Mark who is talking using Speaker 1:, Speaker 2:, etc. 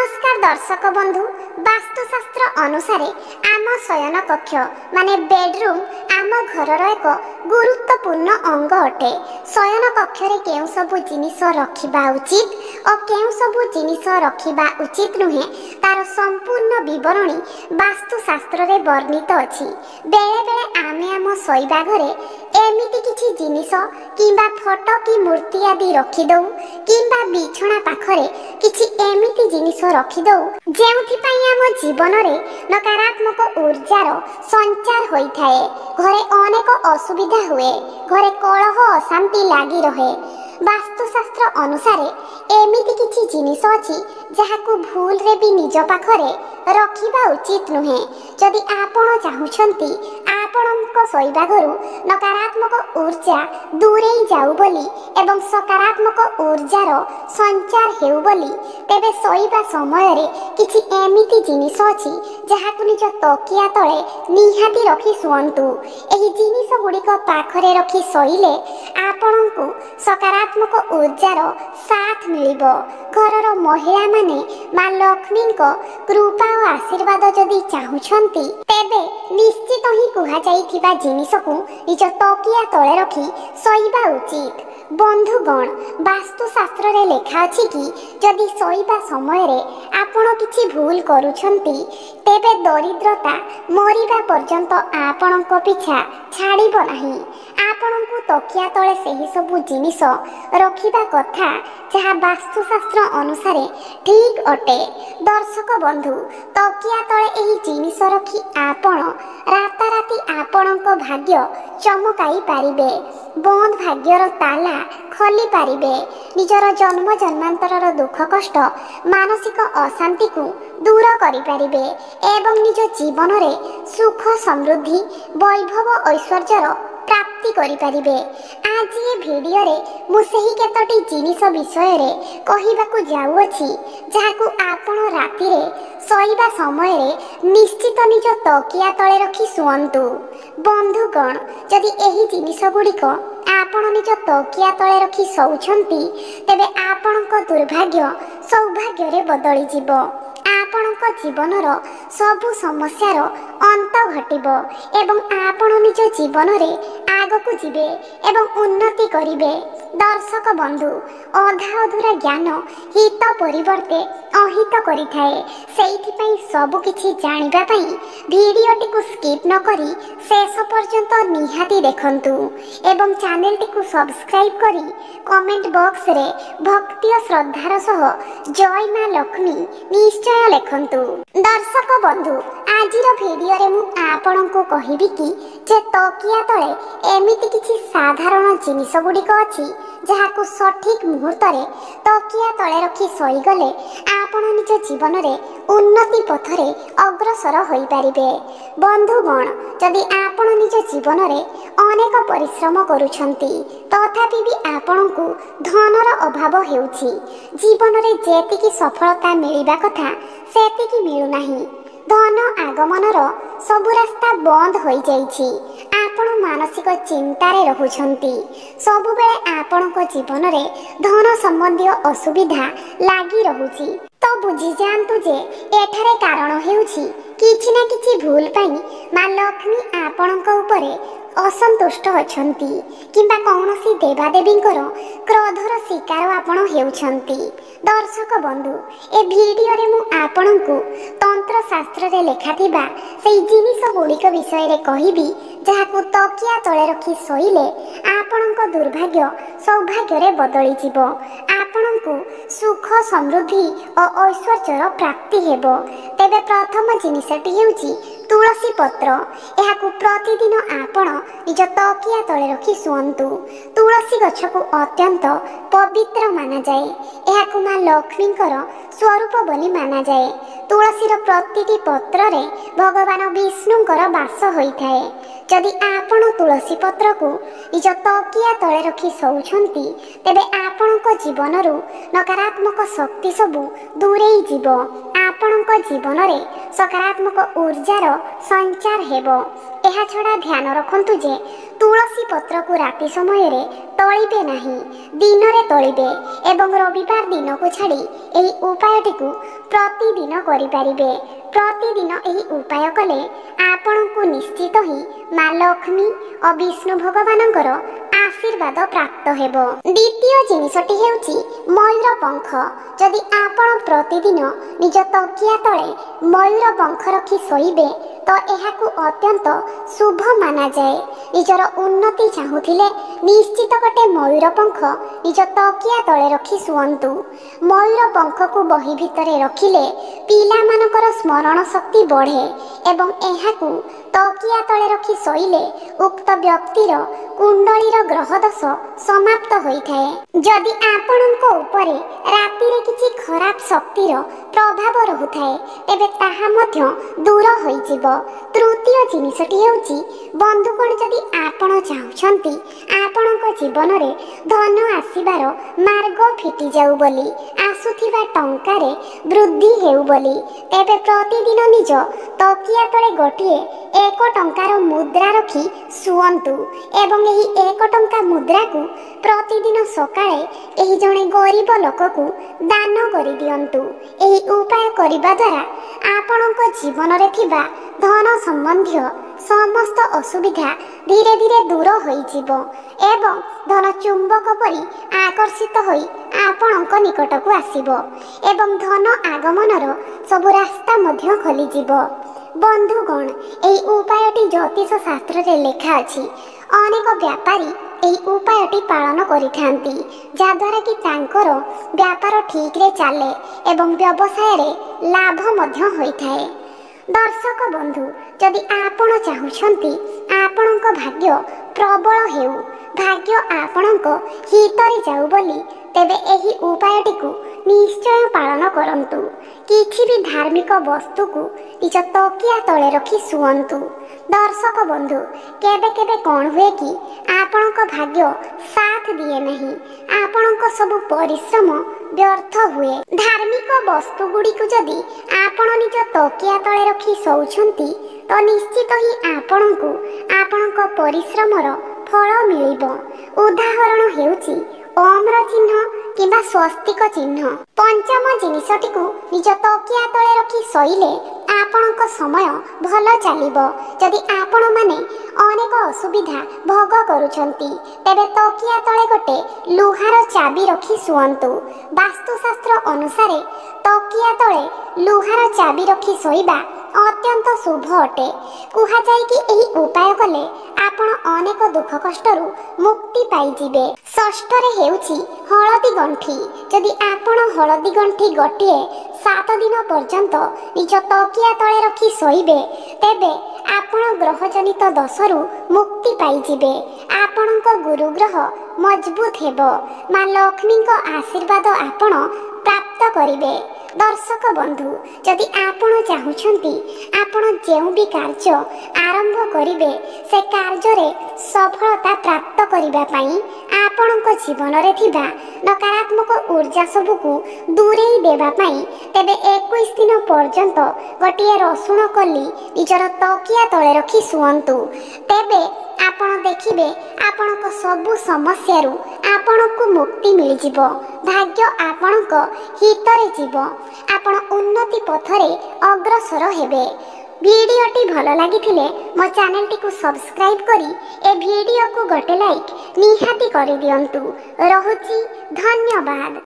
Speaker 1: नमस्कार दर्शक बंधु। वास्तुशास्त्र अनुसार आम शयन कक्ष माने बेडरूम आम घरर एक गुरुत्वपूर्ण अंग अटे। शयन कक्षरे केउ सबु जिनिस रखिबा उचित और केउ सबु जिनिस रखिबा उचित नुहे तार संपूर्ण विवरणी वास्तुशास्त्र रे वर्णित अछि। बेले बेले आमे आम शोइबा घरे एमिति किछि जिनिस किंबा फोटो की मूर्ति आदि रखि दउ किंबा बिछଣା पाखरे किछि एमिति जिनिस रखि दउ जेउथि पई आम जीवन रे नकारात्मक ऊर्जार संचार होई थाए। घरे अनेक असुविधा हुए, घरे कलह अशांति लागि रहे। वास्तुशास्त्र अनुसार एमिति किछि जिनिस अछि जाहाकु भूल रे भी निज पाखरे रखिबा उचित नुहे। जदि आपण चाहुछंती आपणक शोइबा घरु नकारात्मक ऊर्जा दूरे जाऊ बोली एवं सकारात्मक ऊर्जार संचार हेउ बोली तेबे शोइबा समय रे किछि एमिति जिनिस अछि जाहाकु निज तकिया तळे निहाती रखि सुअंतु। एही जिनिस गुडिक पाखरे रखि शोइले आपणकु सकारात्मक ऊर्जार साथ मिलिबो। घरर महिला माने मा लक्ष्मी को कृपा और आशीर्वाद जदि चाहुछंती तेबे निश्चित ही कुहा जाइथिबा जिनिसकु निज तकिया तळे रखि शोइबा उचित। बंधुगण, वास्तुशास्त्र रे लेखा अछि कि जदि शोइबा समय रे आपण किछि भूल करूछंती तेबे दरिद्रता मरिबा पर्यंत आपणक पिछा छाड़िबो नाही। आपणकु तकिया तळे सेही सबु जिनिस रखिबा कथा जहा वास्तुशास्त्र अनुसारे ठीक अटे। दर्शक बंधु, तकिया तळे एही जिनिस रखि आपण राताराती आपणक भाग्य चमकाई पारिबे। बंद भाग्यर ताला खोली पारिबे। निजर जन्म जन्मांतरर दुख कष्ट मानसिक अशांति को दूर करि पारिबे एवं निज जीवन रे सुख समृद्धि वैभव ऐश्वर्यर प्राप्ति करि पारिबे। आज ये वीडियो रे मु सेही केतोटी जिनिस विषय रे कहिबाकू जाउअछि जाहाकू आपण राति रे शोइबा समय रे निश्चित निज तकिया तळे रखि सुअंतु। बंधुगण, जदि एही जिनिस गुडिक आपण निज तकिया तळे रखि शोउछंती तेबे आपणक दुर्भाग्य सौभाग्य रे बदली जिवो। आपणक जीवनर सबु समस्यार अंत घटिबो एवं आपण निज जीवन रे आगकू जिबे एवं उन्नति करिबे। दर्शक बंधु, अधा अधूरा ज्ञान हित परिवर्ते अहित करिथाए। सेइथि पई सब किछि जानिबा पई वीडियोटी को स्किप न करी शेष पर्यंत निहाती देखंतु एवं चैनल टी को सब्सक्राइब करी कमेंट बॉक्स रे भक्ति और श्रद्धार सह जय मां लक्ष्मी निश्चय लेखंतु। दर्शक बंधु, आजिर वीडियो रे मु आपणको कहिबि कि जे तकिया तळे एमिति किछि साधारण जिनिस गुडिक अछि जाहाकू सठिक मुहूर्त रे तकिया तळे रखि सोई गले आपण निज जीवन रे उन्नति पथरे अग्रसर होई पारिबे। बंधुगण, जदि आपण निज जीवन रे अनेक परिश्रम करूछंती तथापि भी आपणकू धनर अभाव हेउछि, जीवन रे जेतिकी सफलता मिलिबा कथा सेतिकी मिलु नाही, धन आगमनर सबु रास्ता बंद होई जाइछि, आपण मानसिक चिंतारे रहुछंती, सबु बेले आपणक जीवन रे धन संबंधी असुविधा लागि रहुछि तो बुझी जांतु जे एठारे कारण हेउछि किछि ना किछि भूल पई मा लक्ष्मी आपणक उपरे असंतुष्ट अछंती किंबा कौनसी देवादेवींकर क्रोधर शिकार आपण हेउछंती। दर्शक बंधु, ए वीडियो रे मु आपणकू तंत्र शास्त्र रे लेखाथिबा सेई जिनिस गुडिक विषय रे कहिबी जाहाकू तकिया तळे रखि सोइले आपणक दुर्भाग्य सौभाग्य रे बदली जिवो। आपणकू सुख समृद्धि और ऐश्वर्यर प्राप्ति हेबो। तेबे प्रथम जिनिसटी हेउची तुलसी पत्र। एहाकू प्रतिदिन आपण निज तकिया तळे रखि सुअंतु। तुलसी गछ को अत्यंत पवित्र माना जाए। एहाकू मां लक्ष्मीकर स्वरूप बोली माना जाए। तुलसीर प्रतिटी पत्र रे भगवान विष्णुकर वास होइथाए। जदि आपण तुलसी पत्र को निज तकिया तळे रखि शोउछंती तेबे आपणक जीवनरु नकारात्मक शक्ति सबु दूरेई जिवो। आपणक जीवन रे सकारात्मक ऊर्जार संचार हेबो। एहा छडा ध्यान रखंतु जे तुलसी पत्र को राति समय रे ତୋଳିବେ ନାହିଁ, ଦିନରେ ତୋଳିବେ ଏବଂ ରବିବାର ଦିନକୁ ଛାଡ଼ି ଏହି ଉପାୟଟିକୁ ପ୍ରତିଦିନ କରିପାରିବେ। ପ୍ରତିଦିନ ଏହି ଉପାୟ କଲେ ଆପଣଙ୍କୁ ନିଶ୍ଚିତ ହିଁ ମା ଲକ୍ଷ୍ମୀ ଓ ବିଷ୍ଣୁ ଭଗବାନଙ୍କର ଆଶୀର୍ବାଦ ପ୍ରାପ୍ତ ହେବ। ଦ୍ୱିତୀୟ ଜିନିଷଟି ହେଉଛି ମୟୂର ପଙ୍ଖ। ଯଦି ଆପଣ ପ୍ରତିଦିନ ନିଜ ତକିଆ ତଳେ ମୟୂର ପଙ୍ଖ ରଖି ଶୋଇବେ ତ ଏହାକୁ ଅତ୍ୟନ୍ତ ଶୁଭ ମାନାଯାଏ। ନିଜର ଉନ୍ନତି ଚାହୁଁଥିଲେ ନିଶ୍ଚିତ ଗୋଟେ ମୟୂର ପଙ୍ଖ ନିଜ ତକିଆ ତଳେ ରଖି ଶୁଅନ୍ତୁ। ମୟୂର ପଙ୍ଖକୁ ବହି ଭିତରେ ରଖିଲେ ପିଲାମାନଙ୍କର ସ୍ମରଣ ଶକ୍ତି ବଢ଼େ ଏବଂ ଏହାକୁ ତକିଆ ତଳେ ରଖି ଶୋଇଲେ ଉକ୍ତ ବ୍ୟକ୍ତିର କୁଣ୍ଡଳୀର ଗ୍ରହ ଦୋଷ ସମାପ୍ତ ହୋଇଥାଏ। ଯଦି ଆପଣଙ୍କ ଉପରେ ରାତିରେ କିଛି ଖରାପ ଶକ୍ତିର ପ୍ରଭାବ ରହୁଥାଏ ତେବେ ତାହା ମଧ୍ୟ ଦୂର ହୋଇଯିବ। ତୃତୀୟ ଜିନିଷଟି ହେଉଛି ବନ୍ଧୁଗଣ, ଯଦି ଆପଣ ଚାହୁଁଛନ୍ତି ଆପଣଙ୍କ ଜୀବନରେ ଧନ ଆସିବାର ମାର୍ଗ ଫିଟିଯାଉ ବୋଲି, ଆସୁଥିବା ଟଙ୍କାରେ ବୃଦ୍ଧି ହେଉ ବୋଲି, ତେବେ ପ୍ରତିଦିନ ନିଜ ତକିଆ ତଳେ ଗୋଟିଏ 1 ଟଙ୍କାର ମୁଦ୍ରା ରଖି ଶୁଅନ୍ତୁ ଏବଂ ଏହି 1 ଟଙ୍କା ମୁଦ୍ରାକୁ ପ୍ରତିଦିନ ସକାଳେ ଏହି ଜଣେ ଗରିବ ଲୋକକୁ ଦାନ କରିଦିଅନ୍ତୁ। ଏହି ଉପାୟ କରିବା ଦ୍ୱାରା ଆପଣଙ୍କ ଜୀବନରେ ଥିବା ଧନ ସମ୍ବନ୍ଧୀୟ ସମସ୍ତ ଅସୁବିଧା ଧୀରେ ଧୀରେ ଦୂର ହୋଇଯିବ ଏବଂ ଧନ ଚୁମ୍ବକ ପରି ଆକର୍ଷିତ ହୋଇ ଆପଣଙ୍କ ନିକଟକୁ ଆସିବ ଏବଂ ଧନ ଆଗମନର ସବୁ ରାସ୍ତା ମଧ୍ୟ ଖୋଲିଯିବ। ବନ୍ଧୁଗଣ, ଏହି ଉପାୟଟି ଜ୍ୟୋତିଷ ଶାସ୍ତ୍ରରେ ଲେଖା ଅଛି। ଅନେକ ବ୍ୟାପାରୀ ଏହି ଉପାୟଟି ପାଳନ କରିଥାନ୍ତି, ଯାହାଦ୍ୱାରା କି ତାଙ୍କର ବ୍ୟାପାର ଠିକରେ ଚାଲେ ଏବଂ ବ୍ୟବସାୟରେ ଲାଭ ମଧ୍ୟ ହୋଇଥାଏ। ଦର୍ଶକ ବନ୍ଧୁ, ଯଦି ଆପଣ ଚାହୁଁଛନ୍ତି ଆପଣଙ୍କ ଭାଗ୍ୟ ପ୍ରବଳ ହେଉ, ଭାଗ୍ୟ ଆପଣଙ୍କ ହିତରେ ଯାଉ ବୋଲି, ତେବେ ଏହି ଉପାୟଟିକୁ ନିଶ୍ଚୟ ପାଳନ କରନ୍ତୁ। କିଛି ବି ଧାର୍ମିକ ବସ୍ତୁକୁ ନିଜ ତକିଆ ତଳେ ରଖି ଶୁଅନ୍ତୁ। ଦର୍ଶକ ବନ୍ଧୁ, କେବେ କେବେ କ'ଣ ହୁଏ କି ଆପଣଙ୍କ ଭାଗ୍ୟ ସାଥ ଦିଏ ନାହିଁ, ଆପଣଙ୍କ ସବୁ ପରିଶ୍ରମ ବ୍ୟର୍ଥ ହୁଏ। ଧାର୍ମିକ ବସ୍ତୁ ଗୁଡ଼ିକୁ ଯଦି ଆପଣ ନିଜ ତକିଆ ତଳେ ରଖି ଶୋଉଛନ୍ତି ତ ନିଶ୍ଚିତ ହିଁ ଆପଣଙ୍କୁ ଆପଣଙ୍କ ପରିଶ୍ରମର ଫଳ ମିଳିବ। ଉଦାହରଣ ହେଉଛି ଓମ୍ର ଚିହ୍ନ କିମ୍ବା ସ୍ୱସ୍ତିକ ଚିହ୍ନ। ପଞ୍ଚମ ଜିନିଷଟିକୁ ନିଜ ତକିଆ ତଳେ ରଖି ଶୋଇଲେ ଆପଣଙ୍କ ସମୟ ଭଲ ଚାଲିବ। ଯଦି ଆପଣମାନେ ଅନେକ ଅସୁବିଧା ଭୋଗ କରୁଛନ୍ତି ତେବେ ତକିଆ ତଳେ ଗୋଟେ ଲୁହାର ଚାବି ରଖି ଶୁଅନ୍ତୁ। ବାସ୍ତୁଶାସ୍ତ୍ର ଅନୁସାରେ ତକିଆ ତଳେ ଲୁହାର ଚାବି ରଖି ଶୋଇବା ଅତ୍ୟନ୍ତ ଶୁଭ ଅଟେ। କୁହାଯାଏ କି ଏହି ଉପାୟ କଲେ ଆପଣ ଅନେକ ଦୁଃଖ କଷ୍ଟରୁ ମୁକ୍ତି ପାଇଯିବେ। ଷଷ୍ଠରେ ହେଉଛି ହଳଦୀ ଗଣ୍ଠି। ଯଦି ଆପଣ ହଳଦୀ ଗଣ୍ଠି ଗୋଟିଏ 7 ଦିନ ପର୍ଯ୍ୟନ୍ତ ନିଜ ତକିଆ ତଳେ ରଖି ଶୋଇବେ ତେବେ ଆପଣ ଗ୍ରହଜନିତ ଦୋଷରୁ ମୁକ୍ତି ପାଇଯିବେ। ଆପଣଙ୍କ ଗୁରୁଗ୍ରହ ମଜବୁତ ହେବ। ମା ଲକ୍ଷ୍ମୀଙ୍କ ଆଶୀର୍ବାଦ ଆପଣ ପ୍ରାପ୍ତ କରିବେ। ଦର୍ଶକ ବନ୍ଧୁ, ଯଦି ଆପଣ ଚାହୁଁଛନ୍ତି ଆପଣ ଯେଉଁ ବି କାର୍ଯ୍ୟ ଆରମ୍ଭ କରିବେ ସେ କାର୍ଯ୍ୟରେ ସଫଳତା ପ୍ରାପ୍ତ କରିବା ପାଇଁ ଆପଣଙ୍କ ଜୀବନରେ ଥିବା ନକାରାତ୍ମକ ଉର୍ଜା ସବୁକୁ ଦୂରେଇ ଦେବା ପାଇଁ ତେବେ 21 ଦିନ ପର୍ଯ୍ୟନ୍ତ ଗୋଟିଏ ରସୁଣ କଲି ନିଜର ତକିଆ ତଳେ ରଖି ଶୁଅନ୍ତୁ। ତେବେ ଆପଣ ଦେଖିବେ ଆପଣଙ୍କ ସବୁ ସମସ୍ୟାରୁ ଆପଣଙ୍କୁ ମୁକ୍ତି ମିଳିଯିବ। ଭାଗ୍ୟ ଆପଣଙ୍କ ହିତରେ ଯିବ। ଆପଣ ଉନ୍ନତି ପଥରେ ଅଗ୍ରସର ହେବେ। ଭିଡ଼ିଓଟି ଭଲ ଲାଗିଥିଲେ ମୋ ଚ୍ୟାନେଲଟିକୁ ସବସ୍କ୍ରାଇବ୍ କରି ଏ ଭିଡ଼ିଓକୁ ଗୋଟେ ଲାଇକ୍ ନିହାତି କରିଦିଅନ୍ତୁ। ରହୁଛି, ଧନ୍ୟବାଦ।